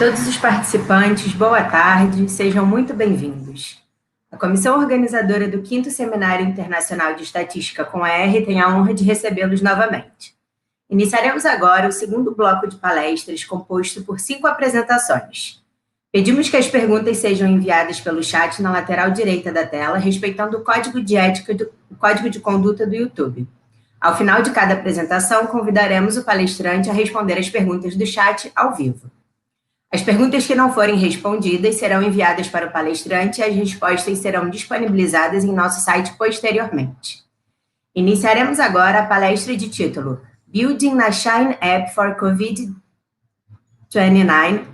todos os participantes, boa tarde, sejam muito bem-vindos. A comissão organizadora do 5º Seminário Internacional de Estatística com R tem a honra de recebê-los novamente. Iniciaremos agora o segundo bloco de palestras, composto por 5 apresentações. Pedimos que as perguntas sejam enviadas pelo chat na lateral direita da tela, respeitando o código de ética o código de conduta do YouTube. Ao final de cada apresentação, convidaremos o palestrante a responder as perguntas do chat ao vivo. As perguntas que não forem respondidas serão enviadas para o palestrante e as respostas serão disponibilizadas em nosso site posteriormente. Iniciaremos agora a palestra de título Building a Shine App for COVID-19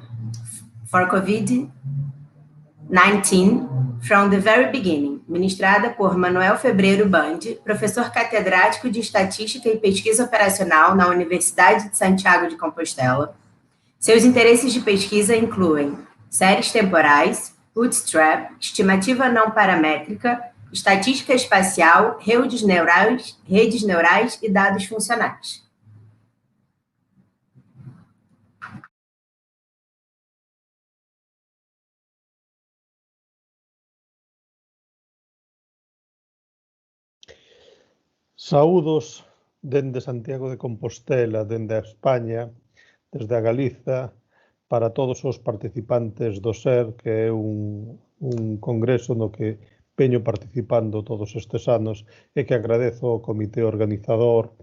from the Very Beginning, ministrada por Manuel Febreiro Bandi, professor catedrático de Estatística e Pesquisa Operacional na Universidade de Santiago de Compostela. Seus interesses de pesquisa incluem séries temporais, bootstrap, estimativa não paramétrica, estatística espacial, redes neurais e dados funcionais. Saúdos dende Santiago de Compostela, dende a España, desde a Galiza, para todos os participantes do SER, que é un congreso no que veño participando todos estes anos e que agradezo ao comité organizador,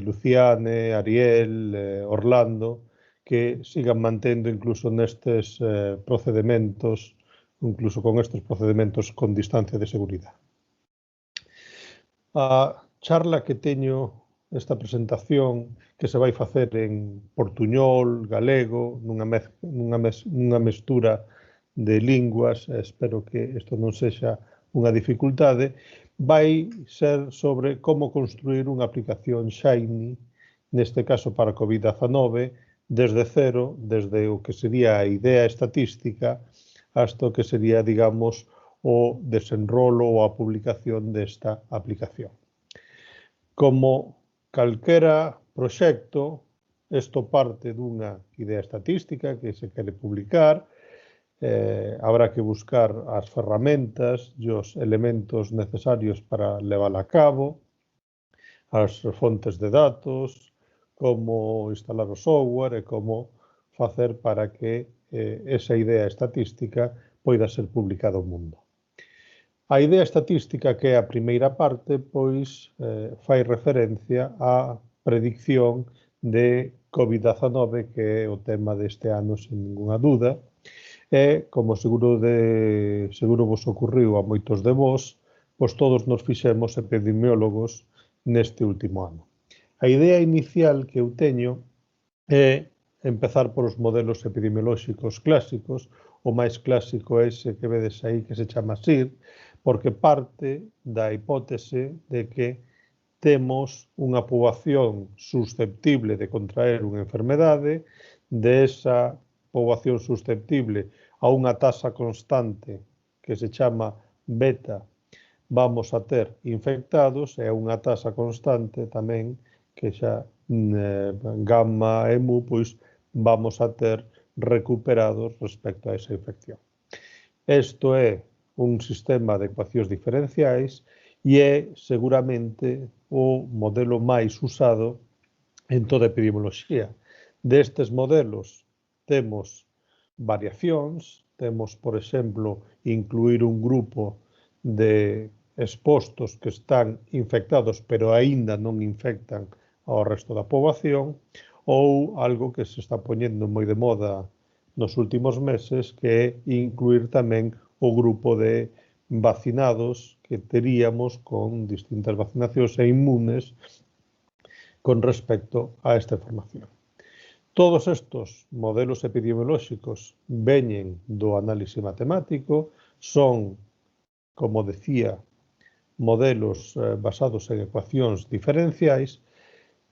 Luciane, Ariel, Orlando, que sigan mantendo incluso nestes procedimentos, incluso con estes procedimentos con distancia de seguridade. A charla que teño, esta presentación, que se vai facer en portuñol, galego, nunha mestura de linguas, espero que isto non sexa unha dificultade, vai ser sobre como construir unha aplicación Shiny, neste caso para COVID-19, desde cero, desde o que sería a idea estatística, hasta o que sería, digamos, o desenrolo ou a publicación desta aplicación. Como calquera proxecto, isto parte dunha idea estatística que se quere publicar, habrá que buscar as ferramentas e os elementos necesarios para levála a cabo, as fontes de datos, como instalar o software e como facer para que esa idea estatística poida ser publicada ao mundo. A idea estatística, que é a primeira parte, pois fai referencia á predicción de COVID-19, que é o tema deste ano, sen ninguna dúda, e, como seguro vos ocurriu a moitos de vós, pois todos nos fixemos epidemiólogos neste último ano. A idea inicial que eu teño é empezar por os modelos epidemiolóxicos clásicos. O máis clásico é ese que vedes aí, que se chama SIR, porque parte da hipótese de que temos unha poboación susceptible de contraer unha enfermedade, desa poboación susceptible a unha tasa constante que se chama beta, vamos a ter infectados, e a unha tasa constante tamén que xa gamma e mu, pois vamos a ter recuperados respecto a esa infección. Isto é un sistema de ecuacións diferenciais e é seguramente o modelo máis usado en toda a epidemioloxía. Destes modelos temos variacións, temos, por exemplo, incluir un grupo de expostos que están infectados pero aínda non infectan ao resto da poboación, ou algo que se está poñendo moi de moda nos últimos meses, que é incluir tamén o grupo de vacinados que teríamos con distintas vacinacións e inmunes con respecto a esta información. Todos estos modelos epidemiolóxicos veñen do análise matemático, son, como decía, modelos basados en ecuacións diferenciais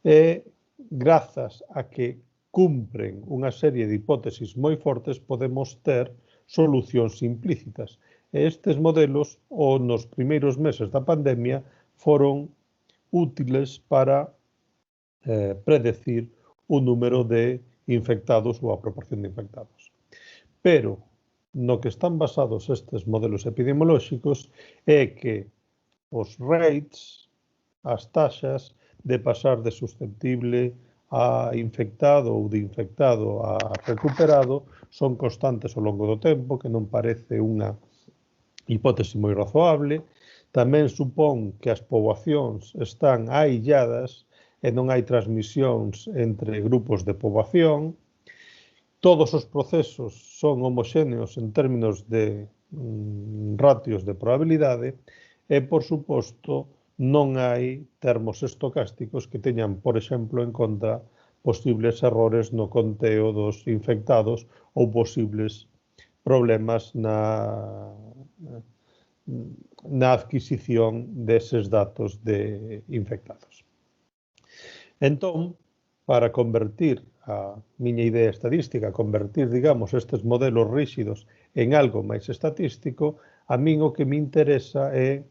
e, grazas a que cumpren unha serie de hipótesis moi fortes, podemos ter solucións implícitas. E estes modelos, nos primeiros meses da pandemia, foron útiles para predecir o número de infectados ou a proporción de infectados. Pero no que están basados estes modelos epidemiolóxicos é que os rates, as taxas de pasar de susceptible a infectado ou de infectado a recuperado son constantes ao longo do tempo, que non parece unha hipótese moi razoable. Tamén supón que as poboacións están ailladas e non hai transmisións entre grupos de poboación. Todos os procesos son homoxéneos en términos de ratios de probabilidade e, por suposto, non hai termos estocásticos que teñan, por exemplo, en conta posibles errores no conteo dos infectados ou posibles problemas na adquisición deses datos de infectados. Entón, para convertir a miña idea estadística, convertir, digamos, estes modelos ríxidos en algo máis estatístico, a min o que me interesa é,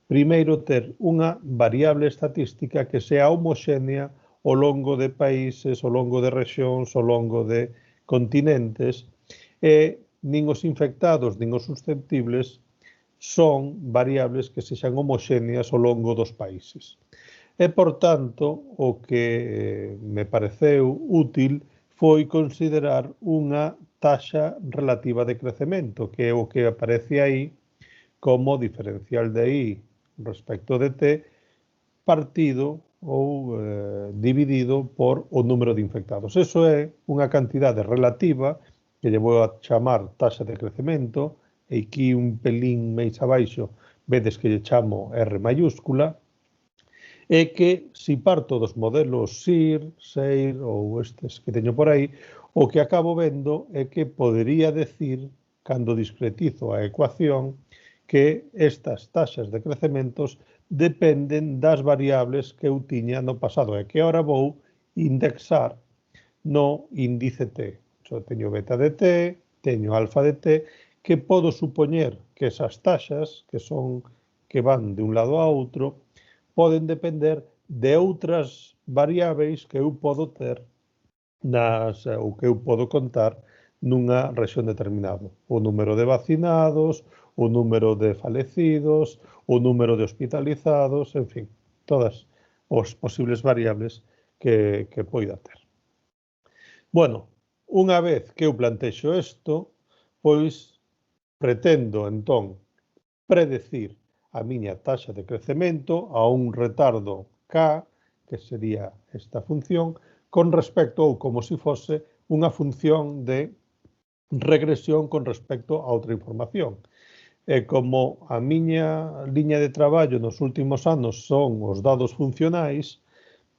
primeiro, ter unha variable estatística que sea homoxénea ao longo de países, ao longo de rexións, ao longo de continentes, e nin os infectados, nin os susceptibles son variables que sexan homoxéneas ao longo dos países. E, por tanto, o que me pareceu útil foi considerar unha taxa relativa de crecemento, que é o que aparece aí como diferencial de I respecto de T partido ou dividido por o número de infectados. Eso é unha cantidade relativa que lle vou a chamar taxa de crecemento, e aquí un pelín máis abaixo vedes que lle chamo R mayúscula, é que, se parto dos modelos SIR, SEIR ou estes que teño por aí, o que acabo vendo é que podería decir, cando discretizo a ecuación, que estas taxas de crecementos dependen das variables que eu tiña no pasado e que agora vou indexar no índice T. So, teño beta de T, teño alfa de T, que podo supoñer que esas taxas, que van de un lado a outro, poden depender de outras variáveis que eu podo ter ou que eu podo contar nunha rexión determinada. O número de vacinados, o número de falecidos, o número de hospitalizados, en fin, todas as posibles variables que poida ter. Bueno, unha vez que eu plantexo isto, pois pretendo, entón, predecir a miña taxa de crecemento a un retardo K, que sería esta función, con respecto ou como se fose unha función de regresión con respecto a outra información. E como a miña liña de traballo nos últimos anos son os dados funcionais,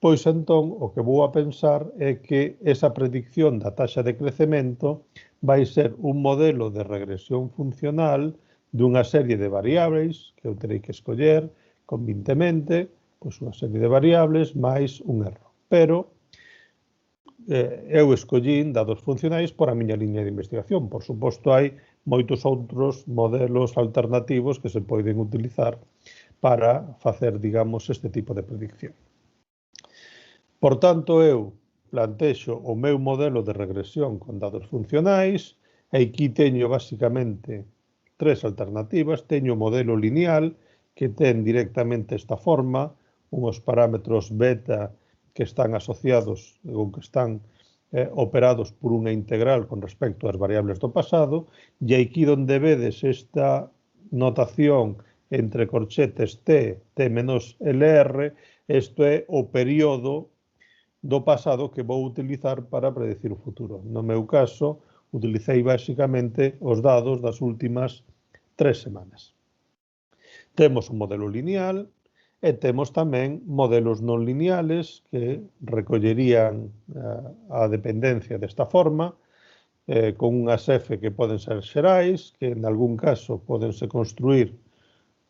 pois entón o que vou a pensar é que esa predicción da taxa de crecemento vai ser un modelo de regresión funcional dunha serie de variables que eu terei que escoller convintemente, pois unha serie de variables máis un erro. Pero eu escollín dados funcionais por a miña liña de investigación. Por suposto, hai moitos outros modelos alternativos que se poden utilizar para facer, digamos, este tipo de predicción. Por tanto, eu plantexo o meu modelo de regresión con dados funcionais e aquí teño basicamente tres alternativas. Teño o modelo lineal que ten directamente esta forma, unhos parámetros beta que están asociados ou que están operados por unha integral con respecto ás variables do pasado, e aquí onde vedes esta notación entre corchetes T, T menos LR, isto é o período do pasado que vou utilizar para predecir o futuro. No meu caso, utilicei basicamente os dados das últimas 3 semanas. Temos un modelo lineal e temos tamén modelos non lineales que recollerían a dependencia desta forma, con unhas F que poden ser xerais, que en algún caso podense construir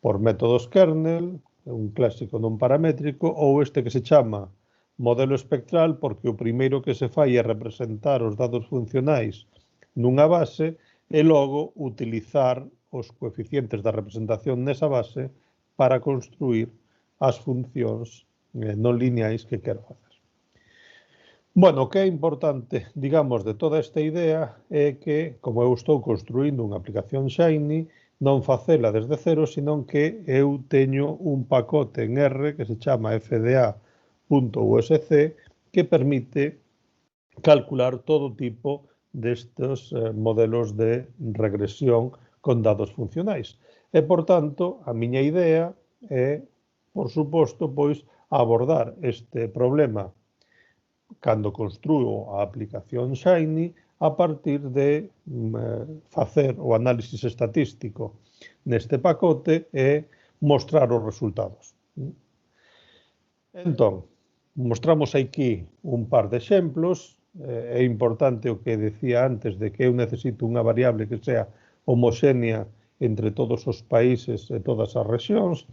por métodos kernel, un clásico non paramétrico, ou este que se chama modelo espectral, porque o primeiro que se fai é representar os dados funcionais nunha base e logo utilizar os coeficientes da representación nesa base para construir as funcións non lineais que quero facer. Bueno, o que é importante, digamos, de toda esta idea é que, como eu estou construindo unha aplicación Shiny, non facela desde cero, senón que eu teño un pacote en R que se chama fda.usc que permite calcular todo tipo destes modelos de regresión con dados funcionais. E, por tanto, a miña idea é, por suposto, pois, abordar este problema cando construo a aplicación Shiny a partir de facer o análisis estatístico neste pacote e mostrar os resultados. Entón, mostramos aquí un par de exemplos. É importante o que decía antes de que eu necesito unha variable que sea homoxénea entre todos os países e todas as rexións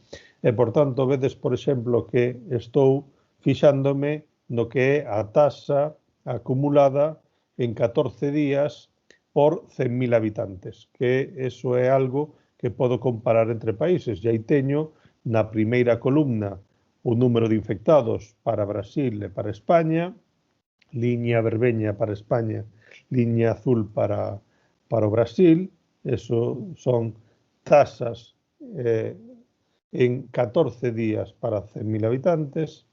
e, por tanto, vedes, por exemplo, que estou fixándome no que é a taxa acumulada en 14 días por 100.000 habitantes, que eso é algo que podo comparar entre países. E aí teño na primeira columna o número de infectados para Brasil e para España, liña verbeña para España, liña azul para o Brasil, eso son tasas en 14 días para 100.000 habitantes,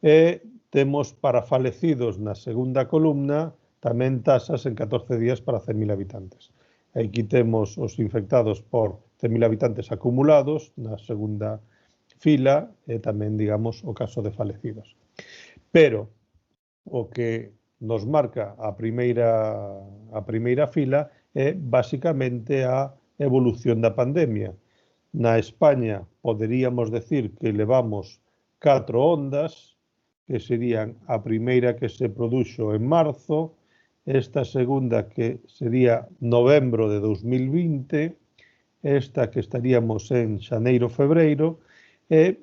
e temos para falecidos na segunda columna tamén tasas en 14 días para 100.000 habitantes. Aquí temos os infectados por 100.000 habitantes acumulados na segunda fila e tamén, digamos, o caso de falecidos. Pero o que nos marca a primeira fila é basicamente a evolución da pandemia. Na España poderíamos decir que levamos 4 ondas, que serían a primeira que se produxo en marzo, esta segunda que sería novembro de 2020, esta que estaríamos en xaneiro-febreiro, e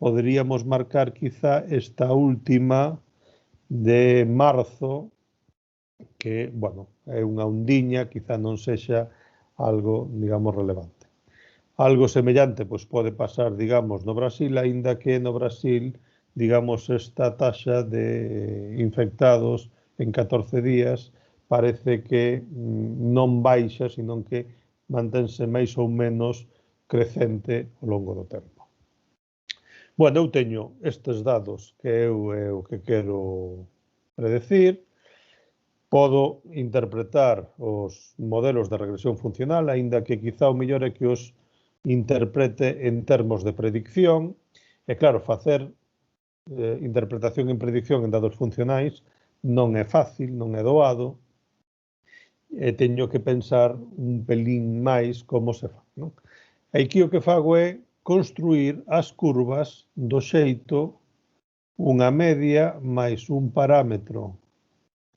poderíamos marcar quizá esta última de marzo, que, bueno, é unha ondiña, quizá non sexa algo, digamos, relevante. Algo semellante, pois, pode pasar, digamos, no Brasil, aínda que no Brasil, digamos, esta taxa de infectados en 14 días parece que non baixa, senón que mantense máis ou menos crecente ao longo do tempo. Bueno, eu teño estes dados que é o que quero predecir. Podo interpretar os modelos de regresión funcional, aínda que quizá o mellor é que os interprete en termos de predicción. E claro, facer interpretación en predicción en dados funcionais non é fácil, non é doado, e teño que pensar un pelín máis como se fa, non? E aquí o que fago é construir as curvas do xeito unha media máis un parámetro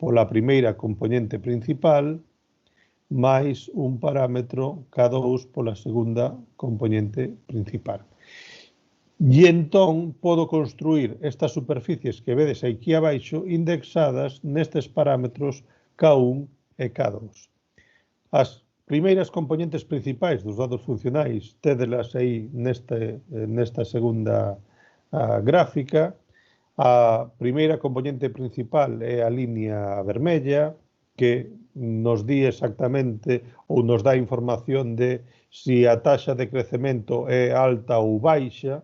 pola primeira componente principal máis un parámetro K2 pola segunda componente principal. E entón podo construir estas superficies que vedes aquí abaixo indexadas nestes parámetros K1 e K2. As primeiras componentes principais dos dados funcionais tédelas aí nesta segunda gráfica. A primeira componente principal é a liña vermella, que nos di exactamente ou nos dá información de si a taxa de crecemento é alta ou baixa,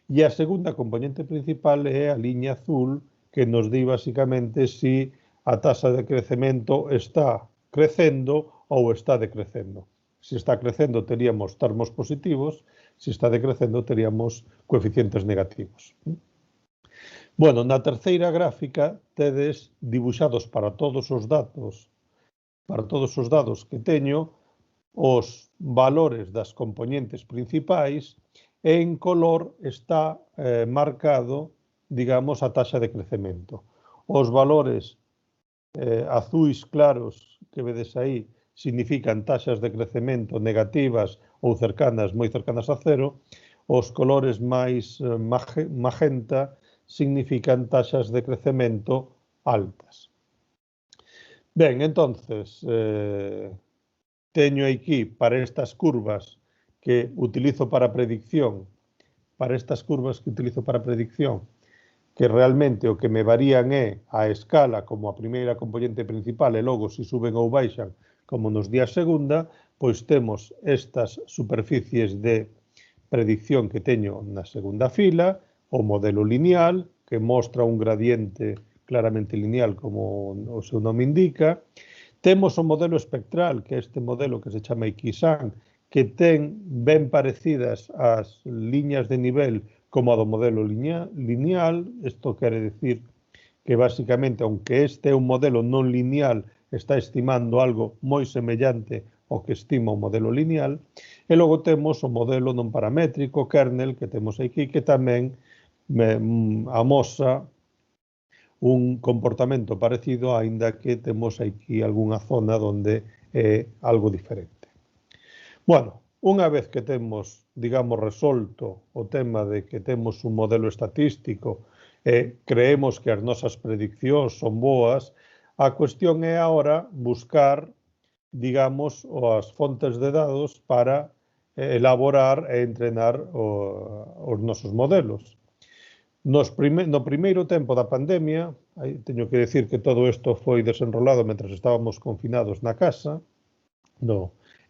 e a segunda componente principal é a liña azul, que nos di basicamente si a taxa de crecemento está crecendo ou está decrecendo. Se está crecendo teríamos termos positivos, se está decrecendo teríamos coeficientes negativos. Bueno, na terceira gráfica tedes dibuixados para todos os dados que teño os valores das componentes principais e en color está marcado, digamos, a taxa de crecemento. Os valores azuis claros que vedes aí significan taxas de crecemento negativas ou cercanas, moi cercanas a cero. Os colores máis magenta significan taxas de crecemento altas. Ben, entonces, teño aquí para estas curvas que utilizo para predicción, que realmente o que me varían é a escala como a primeira componente principal e logo se suben ou baixan como nos di a segunda, pois temos estas superficies de predicción que teño na segunda fila, o modelo lineal, que mostra un gradiente claramente lineal, como o seu nome indica. Temos o modelo espectral, que é este modelo que se chama Ikisan, que ten ben parecidas as liñas de nivel como a do modelo lineal. Isto quere decir que, basicamente, aunque este é un modelo non lineal, está estimando algo moi semellante ao que estima o modelo lineal. E logo temos o modelo non paramétrico, kernel, que temos aquí, que tamén amosa un comportamento parecido, aínda que temos aquí algunha zona onde é algo diferente. Bueno, unha vez que temos, digamos, resolto o tema de que temos un modelo estatístico e creemos que as nosas prediccións son boas, a cuestión é agora buscar, digamos, as fontes de dados para elaborar e entrenar os nosos modelos. No primeiro tempo da pandemia, teño que decir que todo isto foi desenrolado mentre estábamos confinados na casa,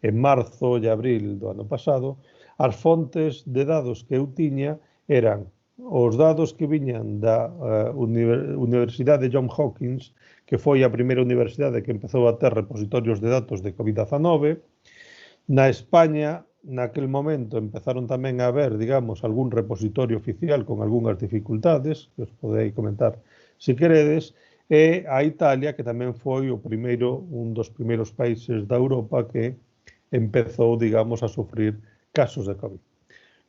en marzo e abril do ano pasado. As fontes de dados que eu tiña eran os dados que viñan da Universidade Johns Hopkins, que foi a primeira universidade que empezou a ter repositorios de datos de COVID-19. Na España, naquel momento, empezaron tamén a haber, digamos, algún repositorio oficial con algunhas dificultades, que os podei comentar se queredes, e a Italia, que tamén foi un dos primeiros países da Europa que empezou, digamos, a sufrir casos de COVID.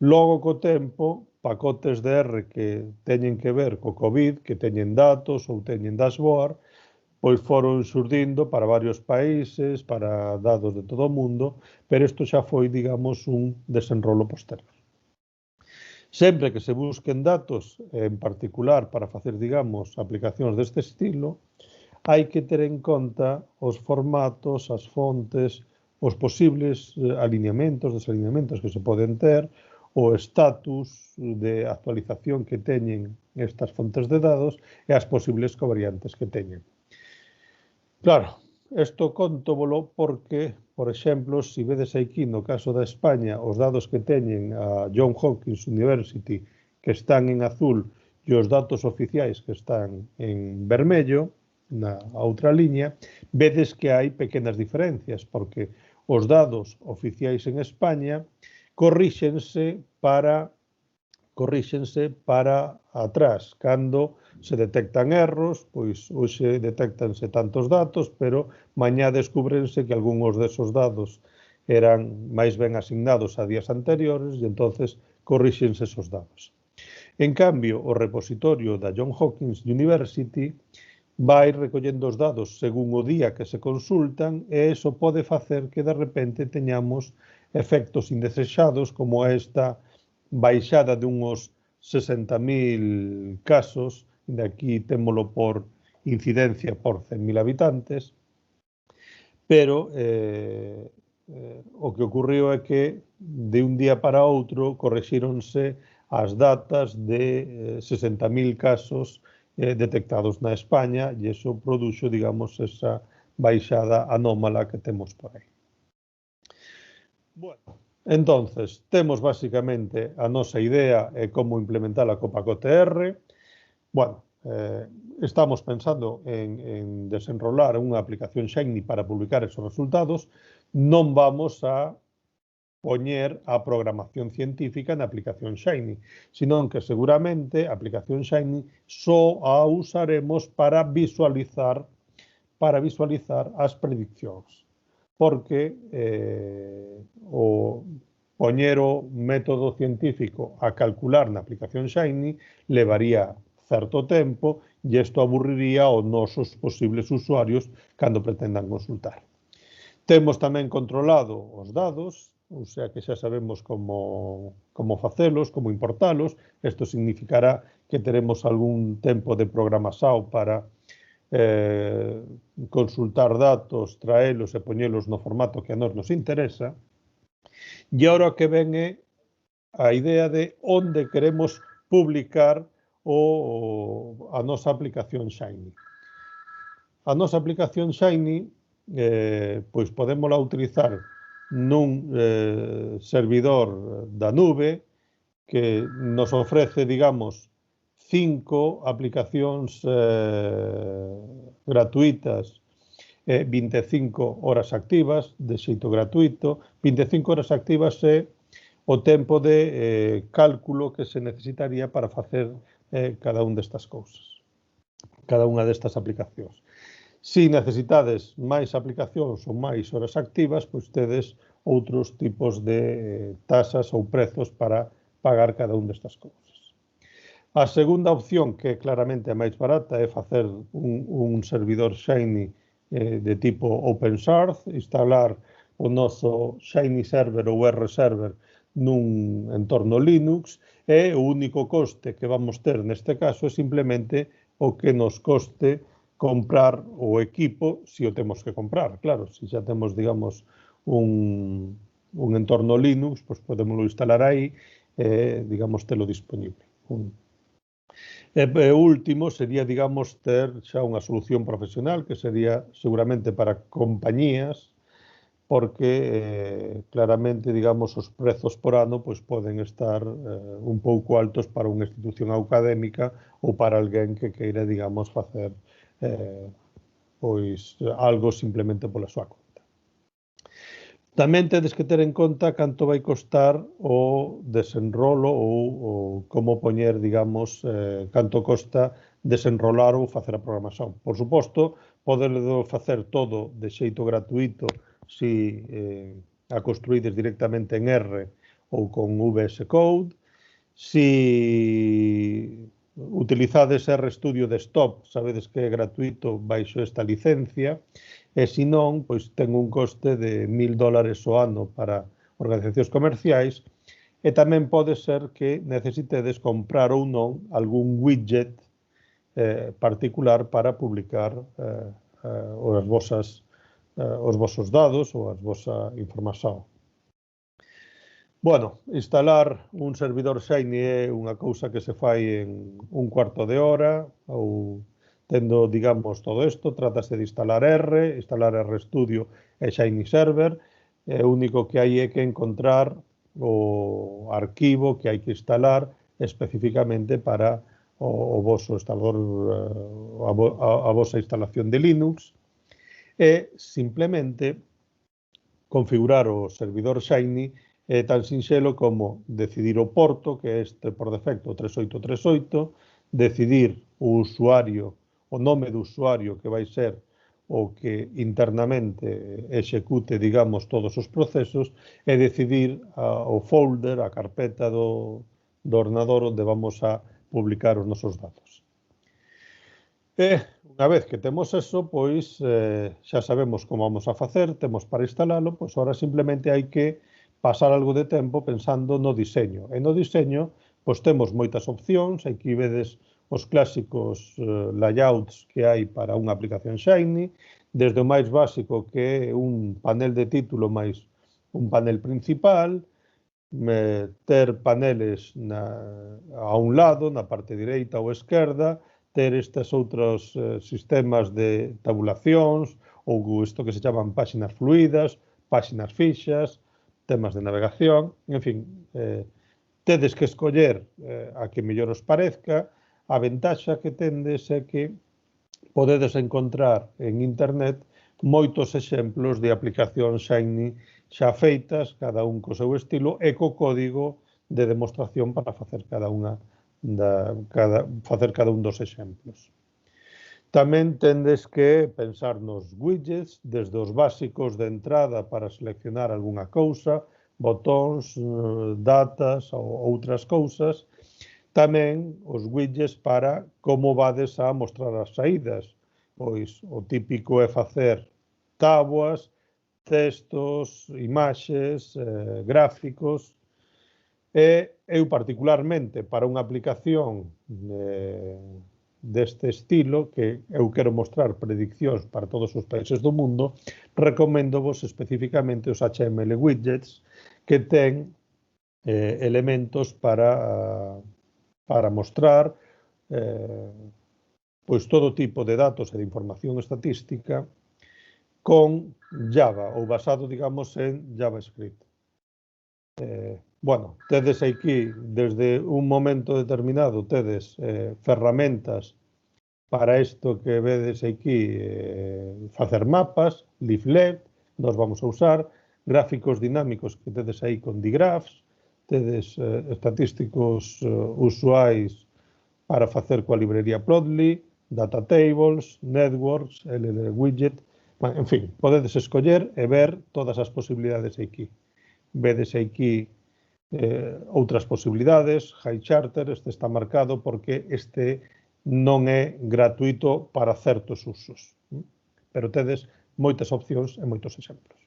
Logo, co tempo, pacotes de R que teñen que ver co COVID, que teñen datos ou teñen dashboard, pois foron xurdindo para varios países, para dados de todo o mundo, pero isto xa foi, digamos, un desenrolo posterior. Sempre que se busquen datos, en particular para facer, digamos, aplicacións deste estilo, hai que ter en conta os formatos, as fontes, os posibles alineamentos, desalineamentos que se poden ter, o estatus de actualización que teñen estas fontes de dados e as posibles covariantes que teñen. Claro, isto contóvolo porque, por exemplo, se vedes aquí no caso da España os dados que teñen a Johns Hopkins University, que están en azul, e os datos oficiais que están en vermello, na outra liña, vedes que hai pequenas diferencias, porque os dados oficiais en España corríxense para atrás. Cando se detectan erros, pois hoxe detectanse tantos datos, pero mañá descúbrense que algúns desos dados eran máis ben asignados a días anteriores e entonces corríxense esos dados. En cambio, o repositorio da Johns Hopkins University vai recollendo os dados según o día que se consultan e iso pode facer que de repente teñamos efectos indesexados como esta baixada de uns 60.000 casos, de aquí témolo por incidencia por 100.000 habitantes, pero o que ocurriu é que de un día para outro correxíronse as datas de 60.000 casos detectados na España e iso produxo, digamos, esa baixada anómala que temos por aí. Bueno, entonces, temos basicamente a nosa idea e como implementala co pacote R. Bueno, estamos pensando en desenrolar unha aplicación Shiny para publicar esos resultados. Non vamos a poñer a programación científica na aplicación Shiny, senón que seguramente a aplicación Shiny só a usaremos para visualizar as prediccións, porque o poñer o método científico a calcular na aplicación Shiny levaría certo tempo e isto aburriría aos nosos posibles usuarios cando pretendan consultar. Temos tamén controlado os dados, ou sea que xa sabemos como facelos, como importalos. Isto significará que teremos algún tempo de programasao para consultar datos, traelos e poñelos no formato que a nós nos interesa. E agora que ven é a idea de onde queremos publicar a nosa aplicación Shiny. A nosa aplicación Shiny pois podémola utilizar nun servidor da nube que nos ofrece, digamos, 5 aplicacións gratuitas, 25 horas activas, de xeito gratuito. 25 horas activas é o tempo de cálculo que se necesitaría para facer cada unha destas cousas, cada unha destas aplicacións. Se necesitades máis aplicacións ou máis horas activas, pois tedes outros tipos de tasas ou prezos para pagar cada unha destas cousas. A segunda opción, que claramente é máis barata, é facer un servidor Shiny de tipo open source, instalar o noso Shiny Server ou R-Server nun entorno Linux, e o único coste que vamos ter neste caso é simplemente o que nos coste comprar o equipo, se o temos que comprar. Claro, se xa temos, digamos, un entorno Linux, pois podémoslo instalar aí e, digamos, telo disponible. E o último sería, digamos, ter xa unha solución profesional, que sería seguramente para compañías, porque claramente, digamos, os prezos por ano pois poden estar un pouco altos para unha institución académica ou para alguén que queira, digamos, facer pois algo simplemente pola súa conta. Tamén tedes que ter en conta canto vai costar o desenrolo ou como poñer, digamos, canto costa desenrolar ou facer a programación. Por suposto, podelo facer todo de xeito gratuito se a construídes directamente en R ou con VS Code. Se utilizades RStudio Desktop, sabedes que é gratuito baixo esta licencia, e se non, pois ten un coste de $1000 ao ano para organizacións comerciais, e tamén pode ser que necesitedes comprar ou non algún widget particular para publicar os vosos dados ou a vosa información. Bueno, instalar un servidor Shiny é unha cousa que se fai en un cuarto de hora, ou tendo, digamos, todo isto, trátase de instalar RStudio e Shiny Server, e o único que hai é que encontrar o arquivo que hai que instalar especificamente para o voso instalador, a vosa instalación de Linux, e simplemente configurar o servidor Shiny é tan sinxelo como decidir o porto, que é este por defecto 3838, decidir o usuario, o nome do usuario que vai ser o que internamente execute, digamos, todos os procesos, e decidir o folder, a carpeta do ordenador onde vamos a publicar os nosos datos. E unha vez que temos eso, pois xa sabemos como vamos a facer, temos para instalalo, pois ahora simplemente hai que pasar algo de tempo pensando no diseño. E no diseño, pois temos moitas opcións, aquí vedes os clásicos layouts que hai para unha aplicación Shiny, desde o máis básico que é un panel de título máis un panel principal, ter paneles a un lado, na parte direita ou esquerda, ter estes outros sistemas de tabulacións ou isto que se chaman páxinas fluidas, páxinas fixas, temas de navegación, en fin, tedes que escoller a que mellor os parezca. A ventaxa que tendes é que podedes encontrar en internet moitos exemplos de aplicacións Shiny xa feitas, cada un co seu estilo, e co código de demostración para facer cada un dos exemplos. Tamén tendes que pensar nos widgets, desde os básicos de entrada para seleccionar algunha cousa, botóns, datas ou outras cousas. Tamén os widgets para como vades a mostrar as saídas. Pois o típico é facer táboas, textos, imaxes, gráficos. E eu particularmente para unha aplicación deste estilo, que eu quero mostrar prediccións para todos os países do mundo, recoméndovos especificamente os HTML widgets, que ten elementos para mostrar pois todo tipo de datos e de información estatística con Java ou basado, digamos, en JavaScript. Bueno, tedes aquí, desde un momento determinado, tedes ferramentas para isto que vedes aquí, facer mapas, leaflet, nos vamos a usar, gráficos dinámicos que tedes aí con digraphs, tedes estatísticos usuais para facer coa librería Plotly, data tables, networks, LL widget, en fin, podedes escoller e ver todas as posibilidades aquí. Vedes aquí outras posibilidades, HighCharter, este está marcado porque este non é gratuito para certos usos, pero tedes moitas opcións e moitos exemplos.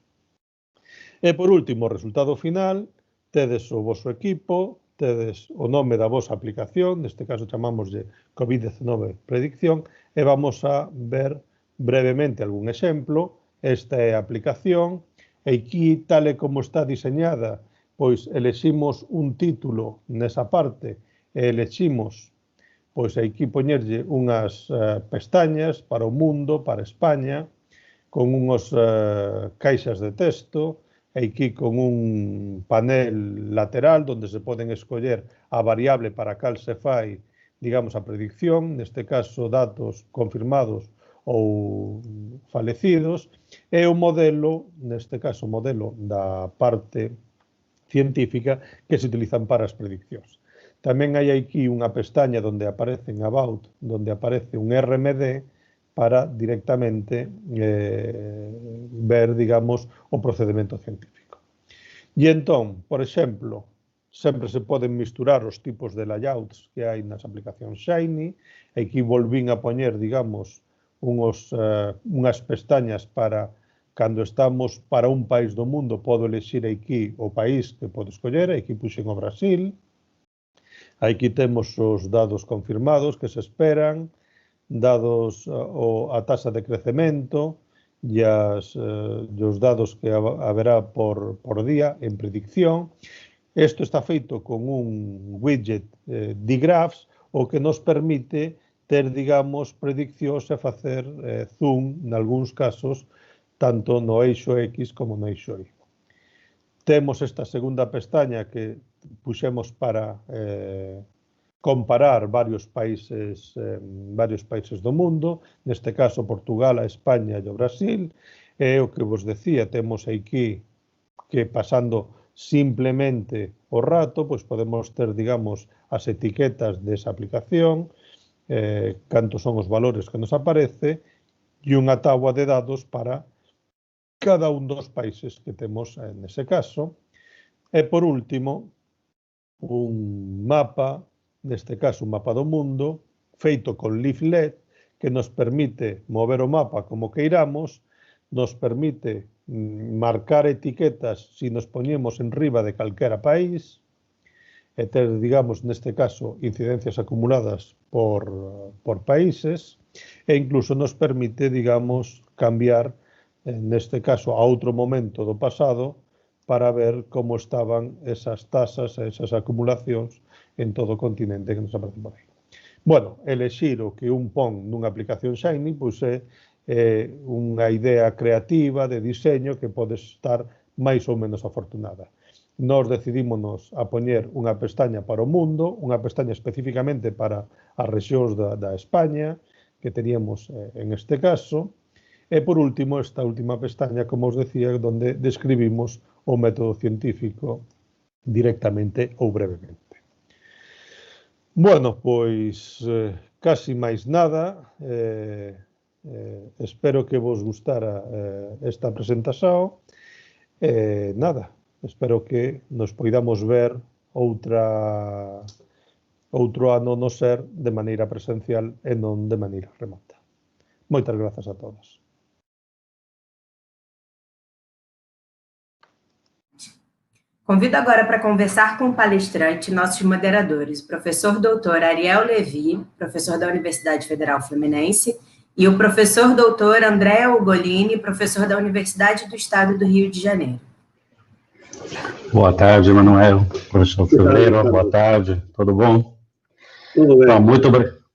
E por último, o resultado final, tedes o vosso equipo, tedes o nome da vosa aplicación, neste caso chamámoslle COVID-19 predicción, e vamos a ver brevemente algún exemplo. Esta é a aplicación, e aquí, tal e como está diseñada, pois eleximos un título nesa parte e eleximos, pois aquí poñerlle unhas pestañas para o mundo, para España, con unhos caixas de texto, e aquí con un panel lateral onde se poden escoller a variable para cal se fai, digamos, a predicción, neste caso datos confirmados ou falecidos, e o modelo, neste caso o modelo da parte científica que se utilizan para as prediccións. Tamén hai aquí unha pestaña onde aparece en About, onde aparece un RMD para directamente ver, digamos, o procedimento científico. E entón, por exemplo, sempre se poden misturar os tipos de layouts que hai nas aplicacións Shiny. Aquí volvín a poñer, digamos, unhas pestañas para cando estamos para un país do mundo, podo elexir aquí o país que podo escoller, aquí puxen o Brasil. Aquí temos os dados confirmados que se esperan, dados a taxa de crecemento e os dados que haberá por día en predicción. Isto está feito con un widget digraphs, o que nos permite ter, digamos, prediccións e facer zoom, nalgúns casos, tanto no eixo X como no eixo Y. Temos esta segunda pestaña que puxemos para comparar varios países do mundo, neste caso Portugal, a España e o Brasil, e o que vos decía, temos aquí que pasando simplemente o rato, pois podemos ter, digamos, as etiquetas desa aplicación, cantos son os valores que nos aparece, e unha táboa de dados para cada un dos países que temos nese caso. E, por último, un mapa, neste caso un mapa do mundo, feito con leaflet, que nos permite mover o mapa como queiramos, nos permite marcar etiquetas se nos poñemos en riba de calquera país, e ter, digamos, neste caso, incidencias acumuladas por países, e incluso nos permite, digamos, cambiar, neste caso, a outro momento do pasado, para ver como estaban esas tasas e esas acumulacións en todo o continente que nos aparece por aí. Bueno, elexir o que un pon nunha aplicación Shiny, pois é unha idea creativa de diseño que pode estar máis ou menos afortunada. Nos decidímonos a poñer unha pestaña para o mundo, unha pestaña especificamente para as rexións da España, que teníamos en este caso, e por último, esta última pestaña, como os decía, onde describimos o método científico directamente ou brevemente. Bueno, pois casi máis nada. Espero que vos gustara esta presentación. Nada, espero que nos poidamos ver outro ano no ser de maneira presencial e non de maneira remota. Moitas grazas a todos. Convido agora para conversar com o palestrante nossos moderadores, o professor doutor Ariel Levi, professor da Universidade Federal Fluminense, e o professor doutor André Ugolini, professor da Universidade do Estado do Rio de Janeiro. Boa tarde, Manuel, professor Fileiro, boa tarde, tudo bom? Tudo bem. Então,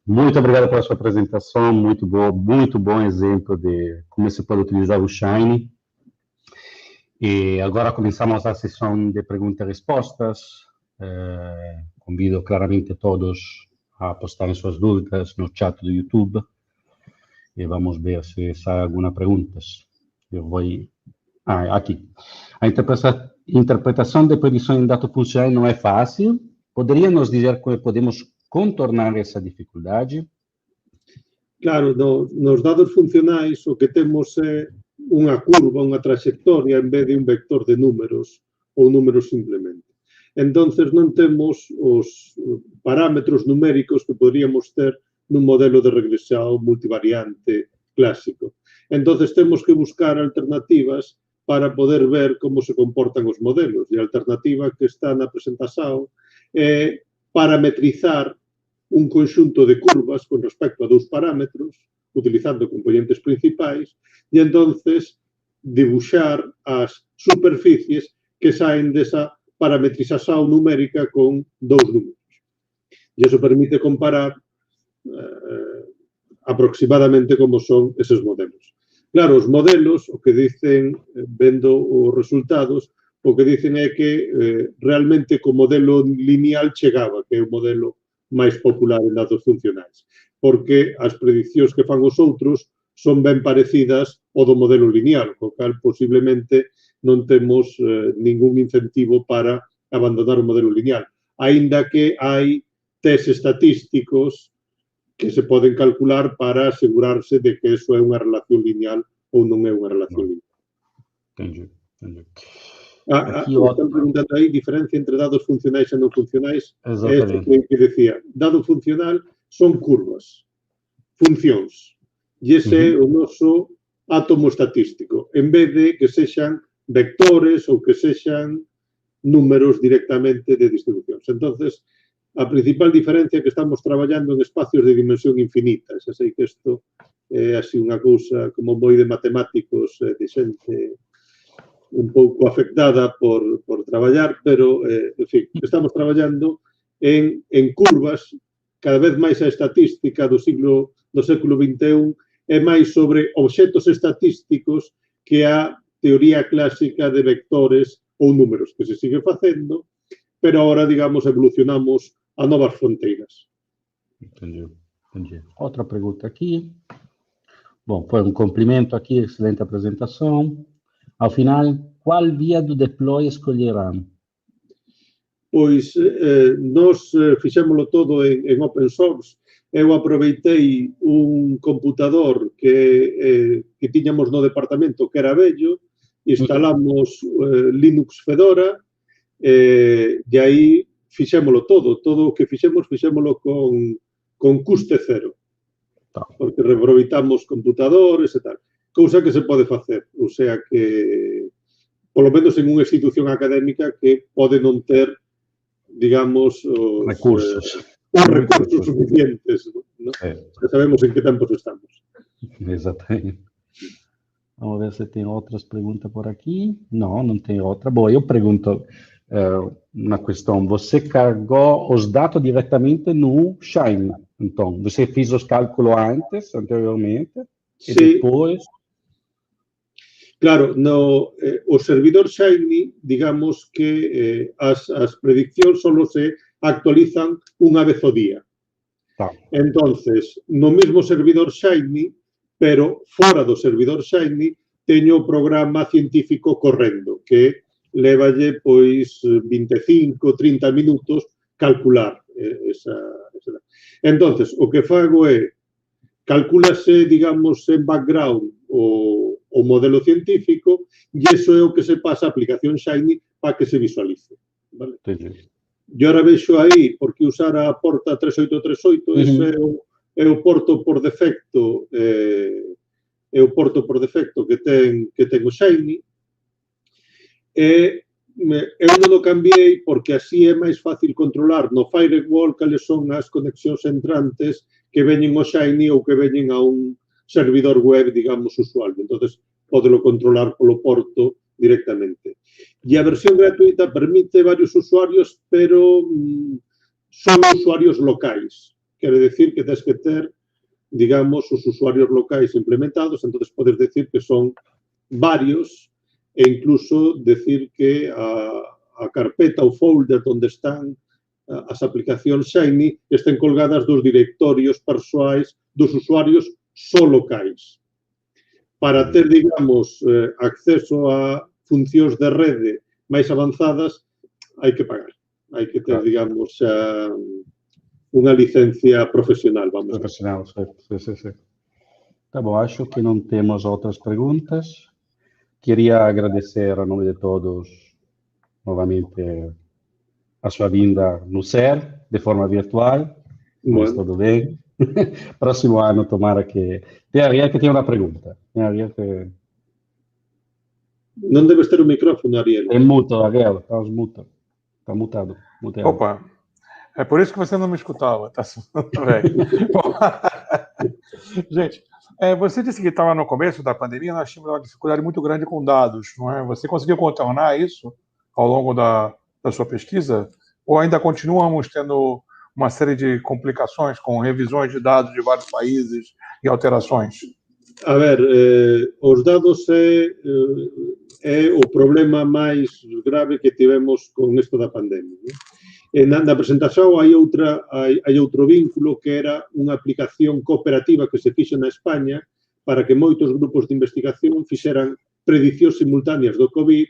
Muito obrigado pela sua apresentação, muito bom exemplo de como se pode utilizar o Shiny. E agora começamos a sessão de perguntas e respostas. Convido claramente todos a postarem suas dúvidas no chat do YouTube e vamos ver se sai alguma pergunta. Eu vou... aqui. A interpretação de predição em dados funcionais não é fácil. Poderia nos dizer como podemos contornar essa dificuldade? Claro, nos dados funcionais o que temos é unha curva, unha trayectoria en vez de un vector de números ou números simplemente. Entonces non temos os parámetros numéricos que poderíamos ter nun modelo de regresión multivariante clásico. Entonces temos que buscar alternativas para poder ver como se comportan os modelos. E a alternativa que está na presentación é parametrizar un conxunto de curvas con respecto a dous parámetros, utilizando componentes principais, e entonces dibuixar as superficies que saen desa parametrización numérica con dous números. E iso permite comparar aproximadamente como son eses modelos. Claro, os modelos, o que dicen, vendo os resultados, o que dicen é que realmente co modelo lineal chegaba, que é o modelo máis popular en datos funcionais, porque as prediccións que fan os outros son ben parecidas ao do modelo lineal, co cal posiblemente non temos ningún incentivo para abandonar o modelo lineal, aínda que hai test estatísticos que se poden calcular para asegurarse de que eso é unha relación lineal ou non é unha relación lineal. Entendi. Están preguntando aí diferencia entre dados funcionais e non funcionais. É isto que decía. Dado funcional son curvas, funcións. E ese é o noso átomo estatístico. En vez de que sexan vectores ou que sexan números directamente de distribucións. Entonces, a principal diferencia é que estamos traballando en espacios de dimensión infinita. Xa sei que isto é así unha cousa como moi de matemáticos, de xente un pouco afectada por traballar, pero, en fin, estamos traballando en curvas, cada vez máis a estatística do século XXI é máis sobre obxectos estatísticos que a teoría clásica de vectores ou números, que se sigue facendo, pero agora, digamos, evolucionamos a novas fronteiras. Entendi. Outra pergunta aqui. Bom, foi um cumprimento aqui, excelente apresentação. Ao final, qual via do deploy escolherán? Pois, nós fixémolo todo en open source. Eu aproveitei un computador que tiñamos no departamento que era vello, instalamos Linux Fedora e aí fixémolo todo. Todo o que fixémolo con custe cero. Porque reaproveitamos computadores e tal. Cousa que se pode facer, o sea que, polo menos en unha institución académica que pode non ter, digamos, os recursos suficientes, ¿no? Já sabemos en que tempos estamos. Exatamente. Vamos ver se tem outras perguntas por aqui. Não tem outra. Bom, eu pergunto uma questão. Você carregou os dados diretamente no Shiny? Então, você fez os cálculos anteriormente, e depois... Claro, o servidor Shiny, digamos que as prediccións só se actualizan unha vez ao día. Entonces, no mesmo servidor Shiny, pero fora do servidor Shiny, teño o programa científico correndo, que levalle, pois, 25, 30 minutos calcular esa. Entonces, o que fago é, calculase, digamos, en background o modelo científico e iso é o que se pasa a aplicación Shiny para que se visualice. Vale? E ahora vexo aí, porque usar a porta 3838, ese é o porto por defecto que ten o Shiny. Eu non o cambiei porque así é máis fácil controlar no firewall cales son as conexións entrantes que veñen ao Shiny ou que veñen a un servidor web, digamos, usual. Entonces, podelo controlar polo porto directamente. E a versión gratuita permite varios usuarios, pero son usuarios locais, quere decir que tens que ter, digamos, os usuarios locais implementados, entonces podes decir que son varios e incluso decir que a carpeta ou folder onde están as aplicacións Shiny estén colgadas dos directorios persoais dos usuarios só locais. Para ter, digamos, acceso a funcións de rede máis avanzadas, hai que pagar. Hai que ter, digamos, unha licencia profesional, vamos. Profesional, sí. Tá bom, acho que não temos outras perguntas. Queria agradecer a nome de todos novamente a sua vinda no SER, de forma virtual, mas tudo bem. Próximo ano, tomara que... Tem Ariel que tem uma pergunta. Tem Ariel que... Não deves ter o microfone, Ariel. É mudo, Ariel. Estás mudo. Está mutado. Opa, é por isso que você não me escutava. Tá bem. Gente, você disse que estava no começo da pandemia, nós tínhamos uma dificuldade muito grande com dados, não é? Você conseguiu contornar isso ao longo da sua pesquisa? Ou ainda continuamos tendo uma série de complicações com revisões de dados de vários países e alterações? A ver, os dados é o problema máis grave que tivemos con isto da pandemia. Na presentación hai outro vínculo que era unha aplicación cooperativa que se fixo na España para que moitos grupos de investigación fixeran prediccións simultáneas do COVID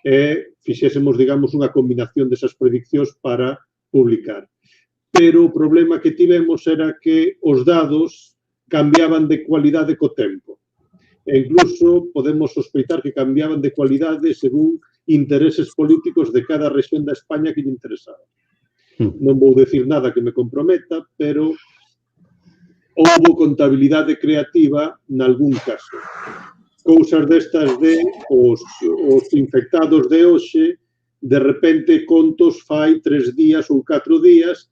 e fixésemos, digamos, unha combinación desas prediccións para publicar. Pero o problema que tivemos era que os dados cambiaban de cualidade co tempo. E incluso podemos sospeitar que cambiaban de cualidade según intereses políticos de cada rexión da España que lle interesaba. Non vou decir nada que me comprometa, pero houbo contabilidade creativa nalgún caso. Cousas destas de os infectados de hoxe, de repente contos fai 3 días ou 4 días,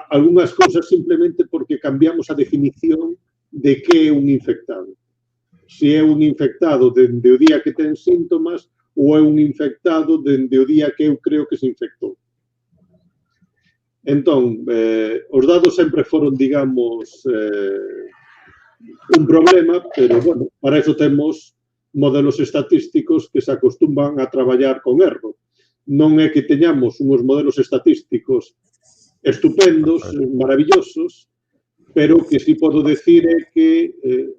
algunhas cousas simplemente porque cambiamos a definición de que é un infectado. Se é un infectado dende o día que ten síntomas ou é un infectado dende o día que eu creo que se infectou. Entón, os dados sempre foron, digamos, un problema, pero, bueno, para eso temos modelos estatísticos que se acostumban a traballar con erro. Non é que teñamos uns modelos estatísticos estupendos, maravillosos, pero que si podo decir é que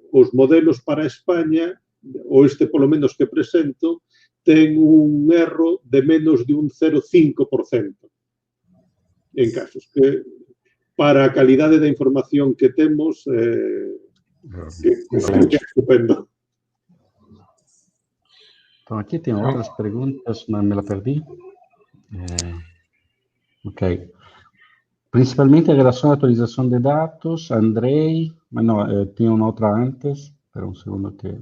os modelos para España, ou este polo menos que presento, ten un erro de menos de un 0,5% en casos que para a calidade da información que temos é estupendo. Então, aqui tem outras perguntas, mas me la perdi. Ok. Principalmente em relação à atualização de dados, Andrei, mas não, tinha uma outra antes, espera um segundo que...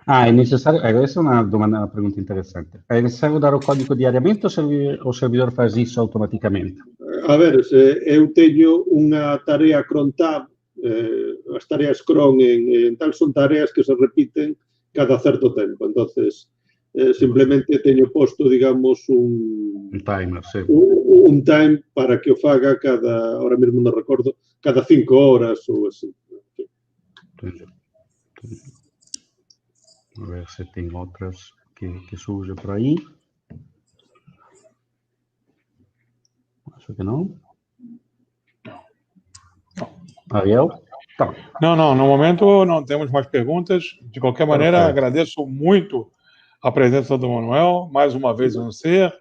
é necessário, essa é uma pergunta interessante. É necessário dar o código diariamente ou o servidor faz isso automaticamente? A ver, eu teño unha tarea crontab, as tareas cron en tal son tareas que se repiten cada certo tempo, entonces simplemente teño posto, digamos, un timer, sí. Un time para que o faga cada, ahora mesmo non recordo, cada 5 horas ou así. A ver se tem outras que surgem por aí. Acho que não. Ariel? Tá. Não, no momento não temos mais perguntas. De qualquer maneira, agradeço muito a presença do Manuel, mais uma vez no SER.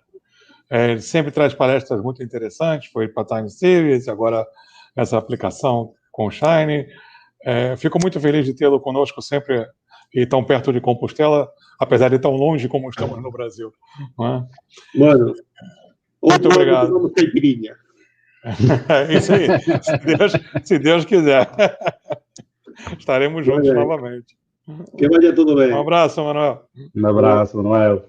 Ele sempre traz palestras muito interessantes, foi para Time Series, agora essa aplicação com o Shiny. Fico muito feliz de tê-lo conosco sempre e tão perto de Compostela, apesar de tão longe como estamos no Brasil. Não é? Mano, muito obrigado. Vamos caipirinha. Isso aí, se Deus quiser. Estaremos juntos novamente. Que vaya tudo bem. Um abraço, Manuel. Um abraço, Manuel.